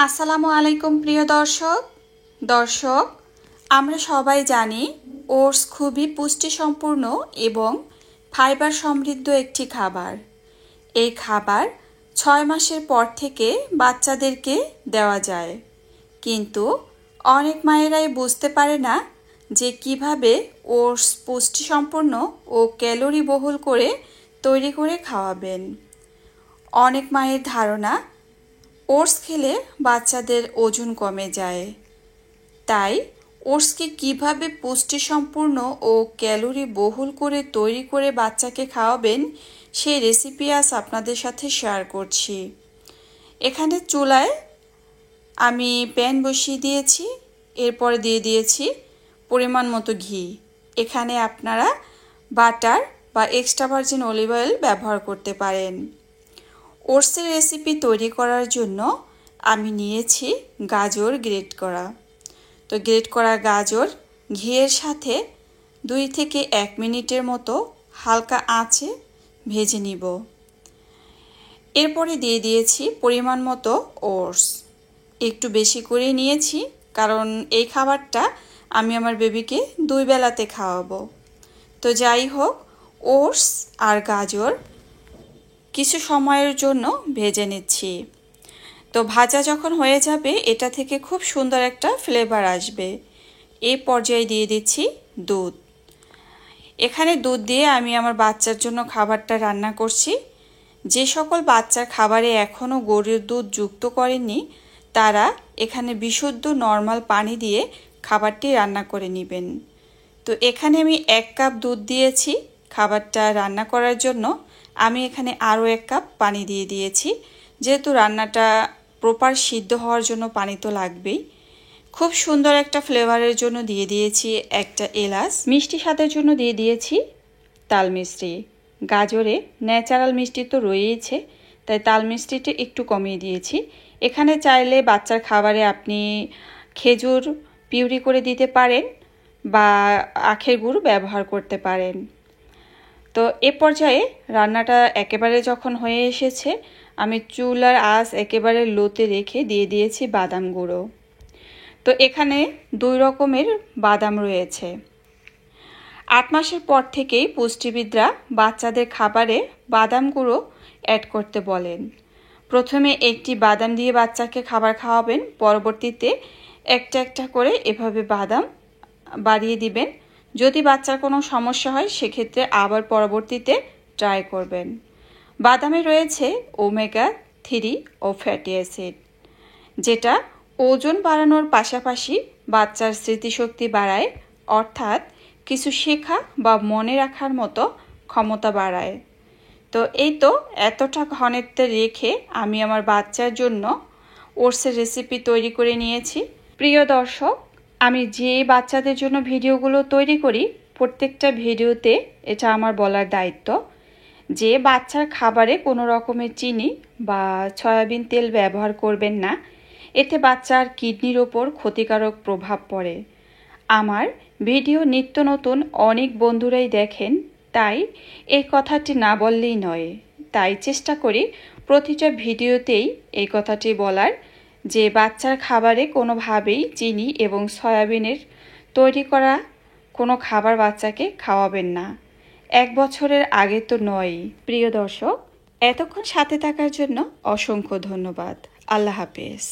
আসসালামু আলাইকুম প্রিয় দর্শক আমরা সবাই জানি ওটস খুবই পুষ্টিসম্পন্ন এবং ফাইবার সমৃদ্ধ একটি খাবার। এই খাবার 6 মাসের পর থেকে বাচ্চাদেরকে দেওয়া যায়, কিন্তু অনেক মায়েরাই বুঝতে পারে না যে কিভাবে ওটস পুষ্টিসম্পন্ন ও ক্যালোরি বহুল করে তৈরি করে খাওয়াবেন। অনেক মায়ের ধারণা ওটস খেলে বাচ্চাদের ওজন কমে যায়, তাই ওটসকে কিভাবে পুষ্টিসম্পন্ন ও ক্যালোরি বহুল করে তৈরি করে বাচ্চাকে খাওয়াবেন সেই রেসিপি আজ আপনাদের সাথে শেয়ার করছি। এখানে চুলায় আমি প্যান বসিয়ে দিয়েছি, এরপরে দিয়ে দিয়েছি পরিমাণ মতো ঘি। এখানে আপনারা বাটার বা এক্সট্রা ভার্জিন অলিভ অয়েল ব্যবহার করতে পারেন। ওটসের রেসিপি তৈরি করার জন্য আমি নিয়েছি গাজর গ্রেট করা। তো গ্রেট করা গাজর ঘিয়ের সাথে 2 থেকে 1 মিনিটের মতো হালকা আঁচে ভেজে নিব। এরপরে দিয়ে দিয়েছি পরিমাণ মতো ওটস, একটু বেশি করে নিয়েছি কারণ এই খাবারটা আমি আমার বেবিকে 2 বেলাতে খাওয়াবো। তো যাই হোক, ওটস আর গাজর কিছু সময়ের জন্য ভেজে নিচ্ছি। তো ভাজা যখন হয়ে যাবে এটা থেকে খুব সুন্দর একটা ফ্লেভার আসবে। এই পর্যায়ে দিয়ে দিচ্ছি দুধ। এখানে দুধ দিয়ে আমি আমার বাচ্চার জন্য খাবারটা রান্না করছি। যে সকল বাচ্চার খাবারে এখনও গরুর দুধ যুক্ত করেননি তারা এখানে বিশুদ্ধ নর্মাল পানি দিয়ে খাবারটি রান্না করে নেবেন। তো এখানে আমি 1 কাপ দুধ দিয়েছি খাবারটা রান্না করার জন্য। আমি এখানে আরও 1 কাপ পানি দিয়ে দিয়েছি, যেহেতু রান্নাটা প্রপার সিদ্ধ হওয়ার জন্য পানি তো লাগবেই। খুব সুন্দর একটা ফ্লেভারের জন্য দিয়ে দিয়েছি একটা এলাচ, মিষ্টি স্বাদের জন্য দিয়ে দিয়েছি তাল মিষ্টি। গাজরে ন্যাচারাল মিষ্টি তো রয়েইছে, তাই তাল মিষ্টিটা একটু কমিয়ে দিয়েছি। এখানে চাইলে বাচ্চার খাবারে আপনি খেজুর পিউরি করে দিতে পারেন বা আখের গুড় ব্যবহার করতে পারেন। তো এ পর্যায়ে রান্নাটা একেবারে যখন হয়ে এসেছে আমি চুলার আঁচ একেবারে লোতে রেখে দিয়ে দিয়েছি বাদাম গুঁড়ো। তো এখানে 2 রকমের বাদাম রয়েছে। 8 মাসের পর থেকেই পুষ্টিবিদরা বাচ্চাদের খাবারে বাদাম গুঁড়ো অ্যাড করতে বলেন। প্রথমে একটি বাদাম দিয়ে বাচ্চাকে খাবার খাওয়াবেন, পরবর্তীতে একটা একটা করে এভাবে বাদাম বাড়িয়ে দিবেন। যদি বাচ্চার কোনো সমস্যা হয় সেক্ষেত্রে আবার পরবর্তীতে ট্রাই করবেন। বাদামে রয়েছে ওমেগা 3 ও ফ্যাটি অ্যাসিড, যেটা ওজন বাড়ানোর পাশাপাশি বাচ্চার স্মৃতিশক্তি বাড়ায়, অর্থাৎ কিছু শেখা বা মনে রাখার মতো ক্ষমতা বাড়ায়। তো এই তো এতটা ঘনত্বে রেখে আমি আমার বাচ্চার জন্য ওটসের রেসিপি তৈরি করে নিয়েছি। প্রিয় দর্শক, আমি যে বাচ্চাদের জন্য ভিডিওগুলো তৈরি করি প্রত্যেকটা ভিডিওতে এটা আমার বলার দায়িত্ব যে বাচ্চার খাবারে কোনো রকমের চিনি বা সয়াবিন তেল ব্যবহার করবেন না, এতে বাচ্চার কিডনির ওপর ক্ষতিকারক প্রভাব পড়ে। আমার ভিডিও নিত্য নতুন অনেক বন্ধুরাই দেখেন, তাই এই কথাটি না বললেই নয়। তাই চেষ্টা করি প্রতিটা ভিডিওতেই এই কথাটি বলার যে বাচ্চার খাবারে কোনোভাবেই চিনি এবং সয়াবিনের তৈরি করা কোনো খাবার বাচ্চাকে খাওয়াবেন না। 1 বছরের আগে তো নয়। প্রিয় দর্শক, এতক্ষণ সাথে থাকার জন্য অসংখ্য ধন্যবাদ। আল্লাহ হাফেজ।